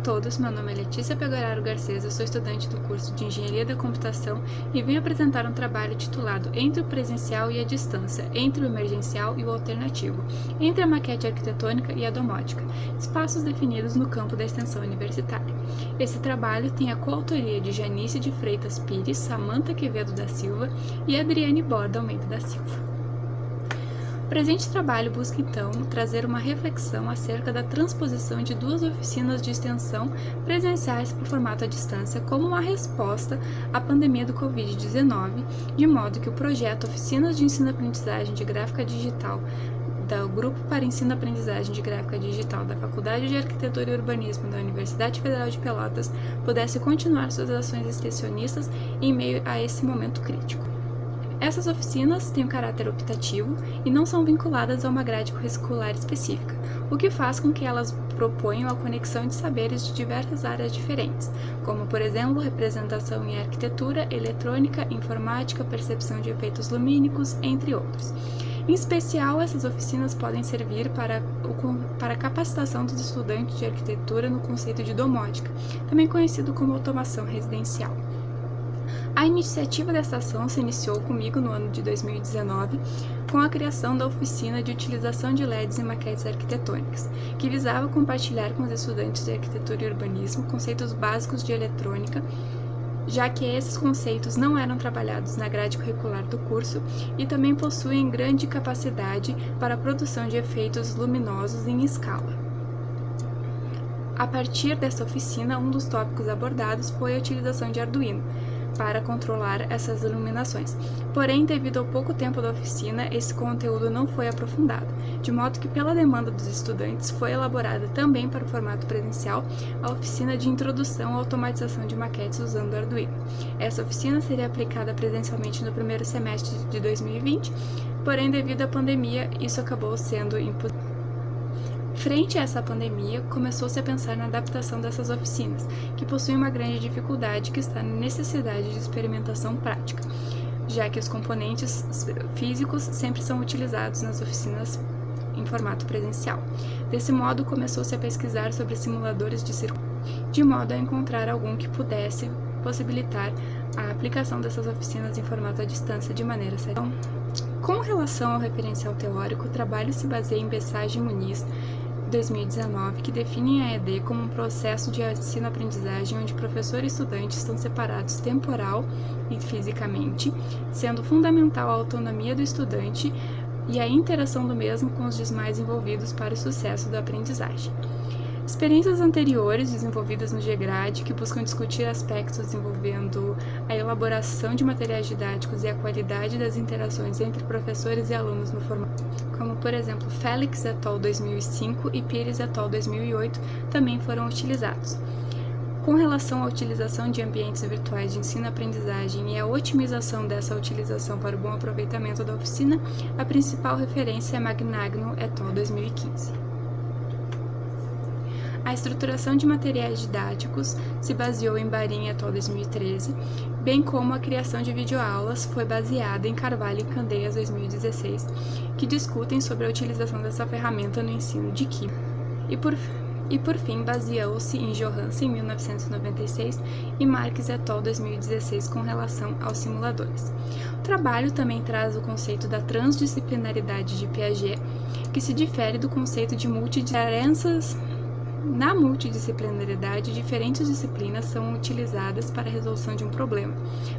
todos, meu nome é Letícia Pegoraro Garcês, eu sou estudante do curso de Engenharia da Computação e vim apresentar um trabalho titulado Entre o Presencial e a Distância, entre o Emergencial e o Alternativo, entre a Maquete Arquitetônica e a Domótica, espaços definidos no campo da extensão universitária. Esse trabalho tem a coautoria de Janice de Freitas Pires, Samanta Quevedo da Silva e Adriane Borda Almeida da Silva. O presente trabalho busca, então, trazer uma reflexão acerca da transposição de duas oficinas de extensão presenciais para o formato à distância como uma resposta à pandemia do Covid-19, de modo que o projeto Oficinas de Ensino-Aprendizagem de Gráfica Digital do Grupo para Ensino-Aprendizagem de Gráfica Digital da Faculdade de Arquitetura e Urbanismo da Universidade Federal de Pelotas pudesse continuar suas ações extensionistas em meio a esse momento crítico. Essas oficinas têm um caráter optativo e não são vinculadas a uma grade curricular específica, o que faz com que elas proponham a conexão de saberes de diversas áreas diferentes, como, por exemplo, representação em arquitetura, eletrônica, informática, percepção de efeitos lumínicos, entre outros. Em especial, essas oficinas podem servir para a capacitação dos estudantes de arquitetura no conceito de domótica, também conhecido como automação residencial. A iniciativa dessa ação se iniciou comigo no ano de 2019, com a criação da oficina de utilização de LEDs em maquetes arquitetônicas, que visava compartilhar com os estudantes de arquitetura e urbanismo conceitos básicos de eletrônica, já que esses conceitos não eram trabalhados na grade curricular do curso e também possuem grande capacidade para a produção de efeitos luminosos em escala. A partir dessa oficina, um dos tópicos abordados foi a utilização de Arduino para controlar essas iluminações. Porém, devido ao pouco tempo da oficina, esse conteúdo não foi aprofundado, de modo que, pela demanda dos estudantes, foi elaborada também para o formato presencial a oficina de introdução à automatização de maquetes usando Arduino. Essa oficina seria aplicada presencialmente no primeiro semestre de 2020, porém, devido à pandemia, isso acabou sendo impossível. Frente a essa pandemia, começou-se a pensar na adaptação dessas oficinas, que possuem uma grande dificuldade que está na necessidade de experimentação prática, já que os componentes físicos sempre são utilizados nas oficinas em formato presencial. Desse modo, começou-se a pesquisar sobre simuladores de circuito, de modo a encontrar algum que pudesse possibilitar a aplicação dessas oficinas em formato à distância de maneira séria. Com relação ao referencial teórico, o trabalho se baseia em Bessage e Muniz, 2019, que definem a EAD como um processo de ensino-aprendizagem onde professor e estudante estão separados temporal e fisicamente, sendo fundamental a autonomia do estudante e a interação do mesmo com os demais envolvidos para o sucesso da aprendizagem. Experiências anteriores desenvolvidas no GEGRAD, que buscam discutir aspectos envolvendo a elaboração de materiais didáticos e a qualidade das interações entre professores e alunos no formato, como por exemplo Félix et al. 2005 e Pires et al. 2008, também foram utilizados. Com relação à utilização de ambientes virtuais de ensino-aprendizagem e a otimização dessa utilização para o bom aproveitamento da oficina, a principal referência é Magnagno et al. 2015. A estruturação de materiais didáticos se baseou em Barin et al. 2013, bem como a criação de videoaulas foi baseada em Carvalho e Candeias 2016, que discutem sobre a utilização dessa ferramenta no ensino de química. E por fim, baseou-se em Johansen, 1996, e Marques et al. 2016 com relação aos simuladores. O trabalho também traz o conceito da transdisciplinaridade de Piaget, que se difere do conceito de multidisciplinaridade. Na multidisciplinaridade, diferentes disciplinas são utilizadas para a resolução de um problema,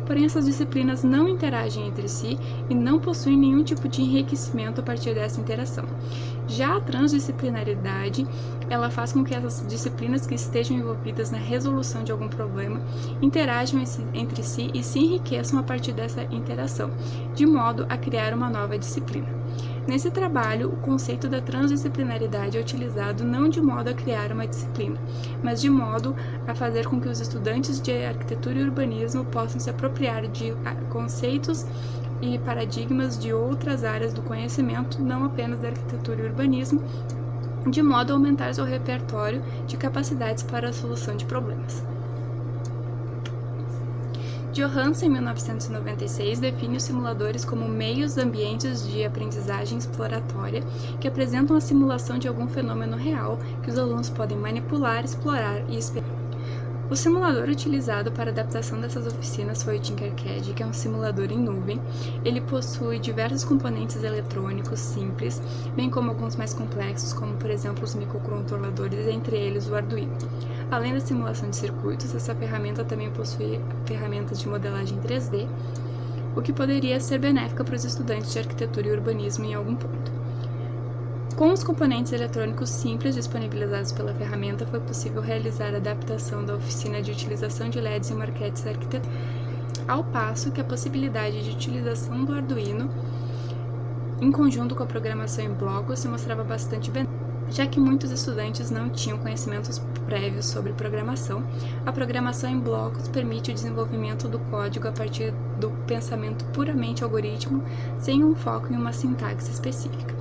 porém essas disciplinas não interagem entre si e não possuem nenhum tipo de enriquecimento a partir dessa interação. Já a transdisciplinaridade, ela faz com que essas disciplinas que estejam envolvidas na resolução de algum problema interajam entre si e se enriqueçam a partir dessa interação, de modo a criar uma nova disciplina. Nesse trabalho, o conceito da transdisciplinaridade é utilizado não de modo a criar uma disciplina, mas de modo a fazer com que os estudantes de arquitetura e urbanismo possam se apropriar de conceitos e paradigmas de outras áreas do conhecimento, não apenas da arquitetura e urbanismo, de modo a aumentar seu repertório de capacidades para a solução de problemas. Johansen, em 1996, define os simuladores como meios ambientes de aprendizagem exploratória que apresentam a simulação de algum fenômeno real que os alunos podem manipular, explorar e experimentar. O simulador utilizado para a adaptação dessas oficinas foi o Tinkercad, que é um simulador em nuvem. Ele possui diversos componentes eletrônicos simples, bem como alguns mais complexos, como por exemplo os microcontroladores, entre eles o Arduino. Além da simulação de circuitos, essa ferramenta também possui ferramentas de modelagem 3D, o que poderia ser benéfica para os estudantes de arquitetura e urbanismo em algum ponto. Com os componentes eletrônicos simples disponibilizados pela ferramenta, foi possível realizar a adaptação da oficina de utilização de LEDs e maquetes arquitetônicas, ao passo que a possibilidade de utilização do Arduino em conjunto com a programação em blocos se mostrava bastante benéfica. Já que muitos estudantes não tinham conhecimentos prévios sobre programação, a programação em blocos permite o desenvolvimento do código a partir do pensamento puramente algoritmo, sem um foco em uma sintaxe específica.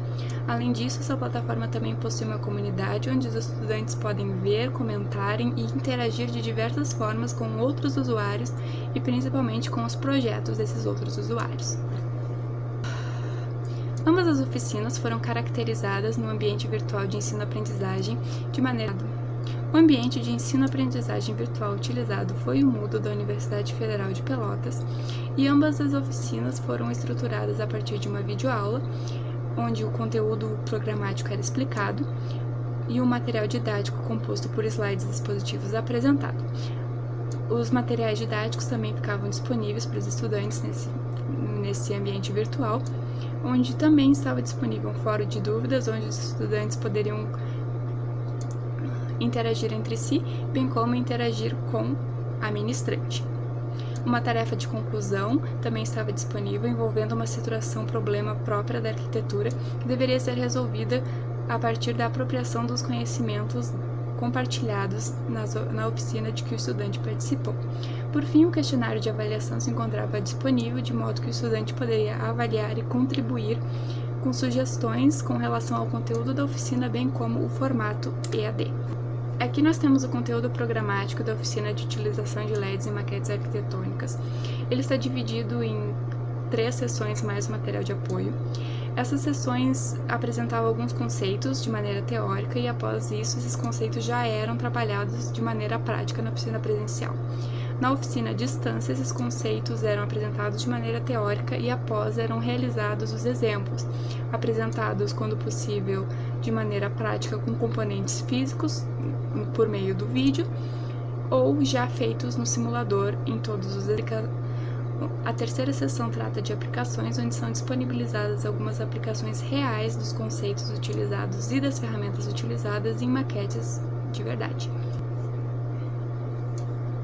Além disso, essa plataforma também possui uma comunidade onde os estudantes podem ver, comentarem e interagir de diversas formas com outros usuários e principalmente com os projetos desses outros usuários. Ambas as oficinas foram caracterizadas no ambiente virtual de ensino-aprendizagem de maneira... O ambiente de ensino-aprendizagem virtual utilizado foi o Moodle da Universidade Federal de Pelotas e ambas as oficinas foram estruturadas a partir de uma videoaula, onde o conteúdo programático era explicado e o material didático composto por slides e dispositivos apresentado. Os materiais didáticos também ficavam disponíveis para os estudantes nesse ambiente virtual, onde também estava disponível um fórum de dúvidas, onde os estudantes poderiam interagir entre si, bem como interagir com a ministrante. Uma tarefa de conclusão também estava disponível, envolvendo uma situação-problema própria da arquitetura, que deveria ser resolvida a partir da apropriação dos conhecimentos compartilhados na oficina de que o estudante participou. Por fim, um questionário de avaliação se encontrava disponível, de modo que o estudante poderia avaliar e contribuir com sugestões com relação ao conteúdo da oficina, bem como o formato EAD. Aqui nós temos o conteúdo programático da oficina de utilização de LEDs e maquetes arquitetônicas. Ele está dividido em 3 sessões mais material de apoio. Essas sessões apresentavam alguns conceitos de maneira teórica e após isso esses conceitos já eram trabalhados de maneira prática na oficina presencial. Na oficina à distância, esses conceitos eram apresentados de maneira teórica e após eram realizados os exemplos, apresentados quando possível de maneira prática com componentes físicos por meio do vídeo ou já feitos no simulador em todos os A terceira sessão trata de aplicações, onde são disponibilizadas algumas aplicações reais dos conceitos utilizados e das ferramentas utilizadas em maquetes de verdade.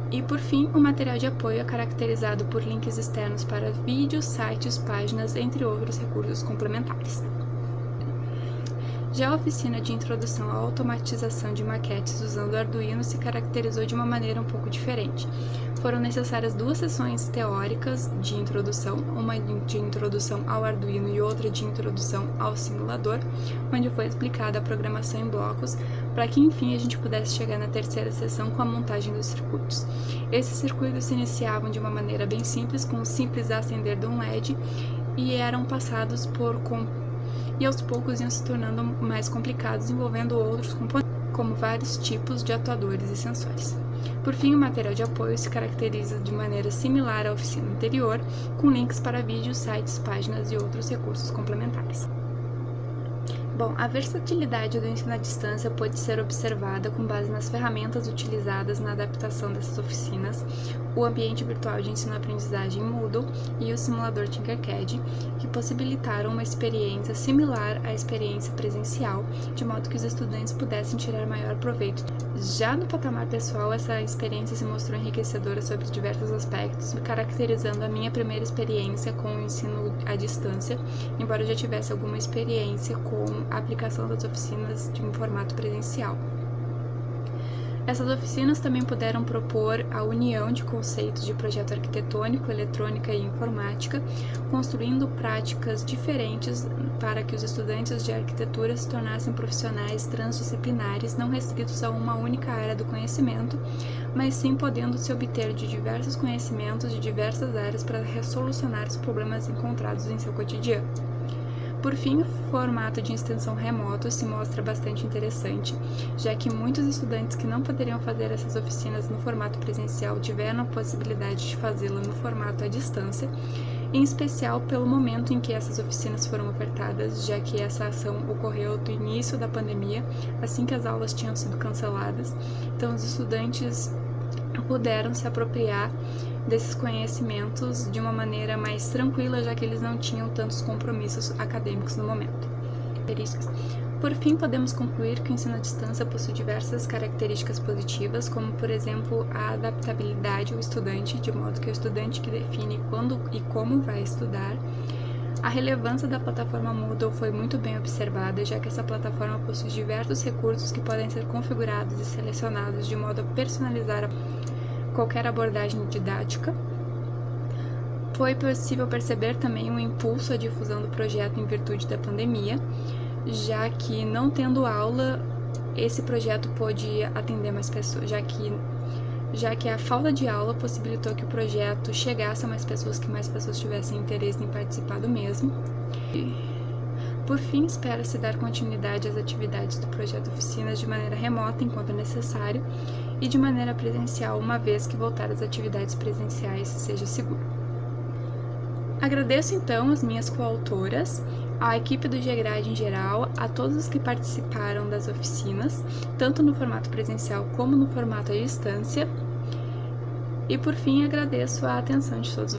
E, por fim, o material de apoio é caracterizado por links externos para vídeos, sites, páginas, entre outros recursos complementares. Já a oficina de introdução à automatização de maquetes usando Arduino se caracterizou de uma maneira um pouco diferente. Foram necessárias 2 sessões teóricas de introdução, uma de introdução ao Arduino e outra de introdução ao simulador, onde foi explicada a programação em blocos, para que enfim a gente pudesse chegar na terceira sessão com a montagem dos circuitos. Esses circuitos se iniciavam de uma maneira bem simples, com o simples acender de um LED, e eram passados e aos poucos iam se tornando mais complicados, envolvendo outros componentes, como vários tipos de atuadores e sensores. Por fim, o material de apoio se caracteriza de maneira similar à oficina anterior, com links para vídeos, sites, páginas e outros recursos complementares. Bom, a versatilidade do ensino à distância pode ser observada com base nas ferramentas utilizadas na adaptação dessas oficinas, o ambiente virtual de ensino-aprendizagem Moodle e o simulador Tinkercad, que possibilitaram uma experiência similar à experiência presencial, de modo que os estudantes pudessem tirar maior proveito. Já no patamar pessoal, essa experiência se mostrou enriquecedora sobre diversos aspectos, caracterizando a minha primeira experiência com o ensino à distância, embora eu já tivesse alguma experiência com a aplicação das oficinas de um formato presencial. Essas oficinas também puderam propor a união de conceitos de projeto arquitetônico, eletrônica e informática, construindo práticas diferentes para que os estudantes de arquitetura se tornassem profissionais transdisciplinares, não restritos a uma única área do conhecimento, mas sim podendo se obter de diversos conhecimentos de diversas áreas para resolucionar os problemas encontrados em seu cotidiano. Por fim, o formato de extensão remoto se mostra bastante interessante, já que muitos estudantes que não poderiam fazer essas oficinas no formato presencial tiveram a possibilidade de fazê-la no formato à distância, em especial pelo momento em que essas oficinas foram ofertadas, já que essa ação ocorreu do início da pandemia, assim que as aulas tinham sido canceladas. Então, os estudantes puderam se apropriar desses conhecimentos de uma maneira mais tranquila, já que eles não tinham tantos compromissos acadêmicos no momento. Por fim, podemos concluir que o ensino à distância possui diversas características positivas, como, por exemplo, a adaptabilidade ao estudante, de modo que é o estudante que define quando e como vai estudar. A relevância da plataforma Moodle foi muito bem observada, já que essa plataforma possui diversos recursos que podem ser configurados e selecionados de modo a personalizar qualquer abordagem didática. Foi possível perceber também um impulso à difusão do projeto em virtude da pandemia, já que não tendo aula, esse projeto pôde atender mais pessoas, já que a falta de aula possibilitou que o projeto chegasse a mais pessoas, que mais pessoas tivessem interesse em participar do mesmo. Por fim, espera-se dar continuidade às atividades do projeto Oficinas de maneira remota, enquanto necessário, e de maneira presencial, uma vez que voltar às atividades presenciais seja seguro. Agradeço então as minhas coautoras, à equipe do GEGRADE em geral, a todos os que participaram das oficinas, tanto no formato presencial como no formato à distância. E por fim, agradeço a atenção de todos.